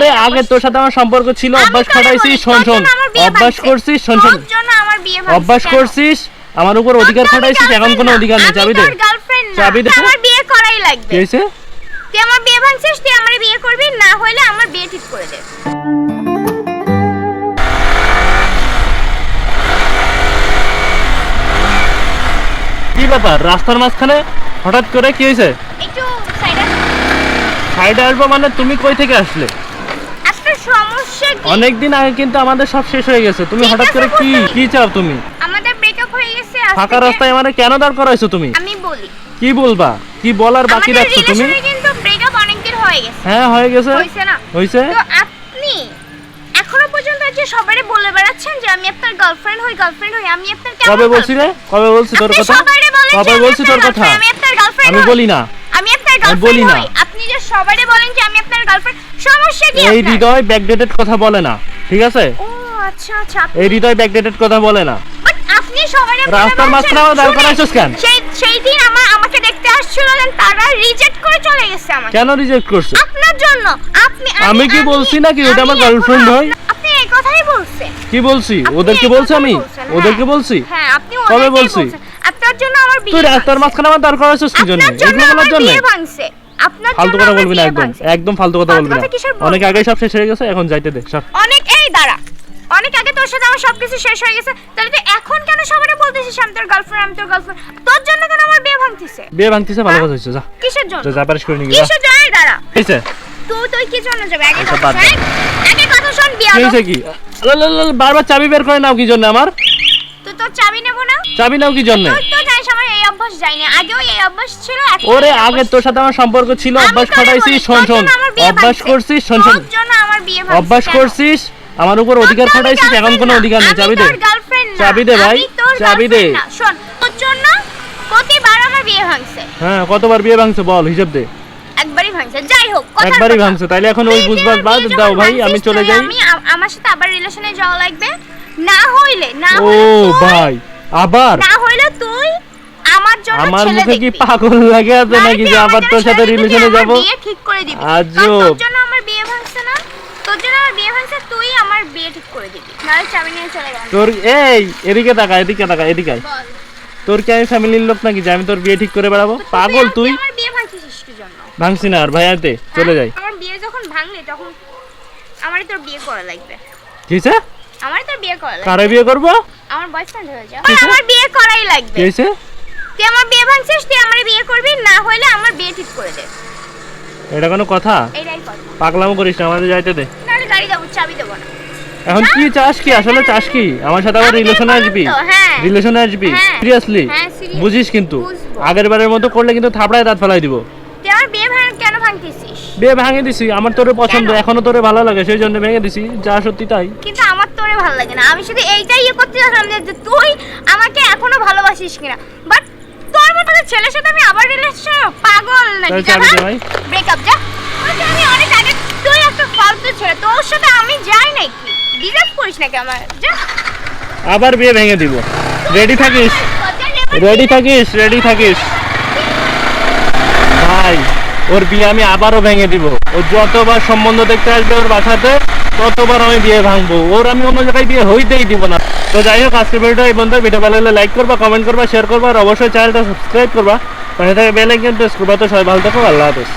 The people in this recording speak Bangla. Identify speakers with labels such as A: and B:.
A: ওরে আগে তোর সাথে আমার সম্পর্ক ছিল, অভ্যাস খাটাইছিস, শোন শোন, অভ্যাস করছিস, শোন শোন, অভ্যাস করছিস, আমার উপর অধিকার খাটাইছিস, এখন কোনো অধিকার নেই। চাবি দে, চাবি দে।
B: আমার বিয়ে করাই লাগবে।
A: কি হইছে?
B: তুই আমার বিয়ে ভাঙছিস, তুই আমার বিয়ে করবি, না হলে আমার বিয়ে ঠিক করে দে।
A: কি ব্যাপার রাস্তার মাঝখানে হঠাৎ করে কি হয়েছে?
B: একটু সাইডে
A: সাইডে আসবো মানে তুমি কই থেকে আসলে?
B: একটা সমস্যা কি?
A: অনেকদিন আগে কিন্তু আমাদের সব শেষ হয়ে গেছে, তুমি হঠাৎ করে কি কি চাও তুমি?
B: আমাদের ব্রেকআপ হয়ে গেছে।
A: ফাঁকা রাস্তায় আমারে কেন দাঁড় করাইছো তুমি?
B: আমি বলি
A: কি বলবা? কি বলার বাকি রাখছো তুমি?
B: আমাদের কিন্তু ব্রেকআপ অনেকদিন হয়ে গেছে।
A: হ্যাঁ হয়ে গেছে।
B: হইছে না?
A: হইছে।
B: তো আপনি এখনো পর্যন্ত যে সবাইরে বলে বেড়াচ্ছেন যে আমি আপনার গার্লফ্রেন্ড হই, গার্লফ্রেন্ড হই। আমি আপনার কেমন?
A: কবে বলছি রে? কবে বলছি তোর কথা? কবে বলছি তোর কথা?
B: আমি আপনার গার্লফ্রেন্ড।
A: আমি বলি না।
B: আমি আপনার গার্লফ্রেন্ড হই। আপনি যে সবাইরে বলেন যে আমি আপনার গার্লফ্রেন্ড, সমস্যা কি?
A: এই হৃদয় ব্যাকডেটেড কথা বলে না, ঠিক আছে?
B: ও আচ্ছা আচ্ছা।
A: এই হৃদয় ব্যাকডেটেড কথা বলে না।
B: বাট আপনি সবাইরে
A: রাস্তার মাঝখানে আমার দাঁড় করাইছস কেন?
B: সেই দিন আমাকে দেখতে আসছিল, তারা রিজেক্ট করে চলে গেছে আমাকে।
A: কেন রিজেক্ট করছে?
B: আপনার জন্য।
A: আমি কি বলছি নাকি ওটা আমার গার্লফ্রেন্ড হয়?
B: আপনি এই কথাই বলছেন।
A: কি বলছি? ওদেরকে বলছি আমি? ওদেরকে বলছি?
B: হ্যাঁ আপনি
A: কবে বলছি?
B: আপনার জন্য আমার বিয়ে।
A: তুই রাস্তার মাঝখানে আমার দাঁড় করাইছস কি জন্য? এগুলো বলার জন্য?
B: বিয়ে ভাঙছে। আপনার জন্য
A: ফালতু কথা
B: আমার
A: বলবি না,
B: বিয়ে
A: একদম
B: ভাঙছে।
A: একদম ফালতু কথা বলবি না। অনেক আগে সব শেষ হয়ে গেছে, এখন যাইতে দে সর।
B: অনেক এই দাঁড়া, অনেক আগে তোর সাথে আমার সবকিছু শেষ হয়ে গেছে, তাহলে তুই এখন কেন সবারে বলতেছিস আমি তোর গার্লফ্রেন্ড, আমি তোর গার্লফ্রেন্ড? তোর জন্য কেন আমার বিয়ে ভাঙতিছে?
A: বিয়ে ভাঙতিছে ভালো কথা হইছে, যা
B: কিসের জন্য?
A: যা পারিস করে নিবি।
B: কিসের জন্য? এই দাঁড়া,
A: হইছে?
B: তুই কি জন্য যাবে? আগে
A: আচ্ছা,
B: কথা
A: বাদ দে।
B: শোন, আগে কথা শোন। বিয়ে
A: কি হইছে কি? বারবার চাবি বের করে নাও কি জন্য আমার?
B: তুই তোর চাবি নেব না?
A: চাবি নাও কি জন্য?
B: তুই তো জানিস আমার এই অভ্যাস যায়নি, আগেও এই অভ্যাস ছিল, এখন
A: ওরে
B: এই
A: আগে
B: অভ্যাস
A: তোর সাথে আমার সম্পর্ক ছিল,
B: আমি
A: অভ্যাস
B: তোরে
A: খাটাইছিস,
B: বলি,
A: শোন
B: তোর
A: শোন,
B: জন্য আমার বিয়ে
A: অভ্যাস
B: ভাঙছে।
A: করছিস, শোন শোন,
B: তোর জন্য আমার বিয়ে ভাঙছে।
A: অভ্যাস
B: কেন?
A: করছিস, আমার উপর অধিকার
B: তোর তো
A: খাটাইছিস,
B: আমি
A: এখন কোনো
B: girlfriend
A: অধিকার
B: না,
A: নেই। চাবি
B: আমি
A: দে,
B: তোর girlfriend না,
A: চাবি দে ভাই,
B: আমি তোর
A: চাবি দে।
B: girlfriend না। শোন, তোর জন্য প্রতিবার আমার বিয়ে ভাঙছে।
A: হ্যাঁ কতবার বিয়ে ভাঙছে বল, হিসাব দে।
B: একবারই ভাঙছে। যাই হোক, কথার
A: একবারই
B: কথা।
A: ভাঙছে, তাইলে এখন ওই
B: তুই
A: বুঝবার
B: যে
A: বাদ
B: বিয়ে
A: দাও
B: যখন
A: ভাই,
B: ভাঙছিস,
A: আমি চলে
B: তুই
A: যাই।
B: আমার সাথে আবার রিলেশনে যাওয়া লাগবে। না হইলে
A: ও ভাই আবার
B: না হইলে তুই আমার জন্য
A: আমার
B: ছেলে
A: মুখে কি
B: দেখবি।
A: পাগল লাগে আছে নাকি যে আবার তোর সাথে রিলেশনে যাব?
B: বিয়ে ঠিক করে দিবি।
A: আজব।
B: তোর জন্য আমার বিয়ে ভাঙছে না, তোর জন্য আমার বিয়ে ভাঙছে, তুই আমার বিয়ে ঠিক করে দিবি, নাহলে চাবি নিয়ে চলে যা।
A: তোর এই এদিকে তাকা, এদিকে তাকা, এদিকে আয়।
B: বল,
A: তোর কি আমি ফ্যামিলির লোক নাকি যে আমি তোর বিয়ে ঠিক করে বেড়াবো? পাগল তুই।
B: আমার বিয়ে ভাঙছিস কি জন্য?
A: ভাঙছি না আর ভাই, আইতে চলে যাই।
B: আমার বিয়ে যখন ভাঙলি তখন আমারই তোর বিয়ে করা লাগবে।
A: কিছে?
B: আমারই তোর বিয়ে করা লাগবে।
A: কারে বিয়ে করব?
B: আমার বয়ফ্রেন্ড হয়ে যা।
A: কিসে?
B: আমার বিয়ে করাই লাগবে।
A: কিছে?
B: তুই আমার বিয়ে ভাঙছিস, তুই আমার বিয়ে করবি, না হইলে আমার বিয়ে ঠিক করে দে।
A: এটা কোনো কথা?
B: এইটাই কথা।
A: পাগলামো করিস না, আমাদের যাইতে দে।
B: নাহলে গাড়ি যাবো, চাবি দেবো না।
A: এখন কি চাস কি? আসলে চাস কি? আমার সাথে আবার
B: আমি
A: রিলেশনে
B: বললাম
A: আসবি?
B: তো, হ্যাঁ।
A: রিলেশনে আসবি?
B: হ্যাঁ।
A: সিরিয়াসলি?
B: হ্যাঁ, serious।
A: বুঝিস কিন্তু
B: বুঝবো।
A: আগের বারের মতো করলে কিন্তু থাপড়ায় দাঁত ফেলাই দিব।
B: তুই আমার বিয়ে কেন ভাঙতেছিস?
A: বিয়ে ভেঙে দিছি, আমার তোরে পছন্দ,
B: কেন?
A: এখনো তোরে ভালো লাগে, সেই জন্য ভেঙে দিছি, যা সত্যি তাই।
B: কিন্তু আমার তোরে ভালো লাগে না। আমি শুধু এইটাই করতে চাইছিলাম যে তুই আমাকে এখনো ভালোবাসিস কিনা। বাট তোর মতো ছেলের সাথে আমি আবার রিলেশন, পাগল নাকি?
A: তাহলে চাবি দে ভাই।
B: ব্রেকআপ যা। ওই যে আমি অনেক আগে, তুই একটা ফালতু ছেলে, তোর সাথে আমি যাই নাকি? ডিজার্ভ করিস নাকি আমার? যা।
A: আবার বিয়ে ভেঙে দিব। রেডি থাকিস, রেডি থাকিস, রেডি থাকিস ভাই। ওর বিয়ে আমি আবারও ভেঙে দিব। ও যতবার সম্বন্ধ দেখতে আসবে ওর বাসাতে, ততবার আমি বিয়ে ভাঙবো। ওর আমি অন্য জায়গায় বিয়ে হইতেই দিব না। তো যাই হোক, আজকের ভিডিওটা এই বন্ধু, ভিডিও ভালো লাগলে লাইক করবা, কমেন্ট করবা, শেয়ার করবা, আর অবশ্যই চ্যানেলটা সাবস্ক্রাইব করবা, পাশে থেকে বেল আইকন প্রেস করবা। তো সবাই ভালো থাকো, আল্লাহ হাফেজ।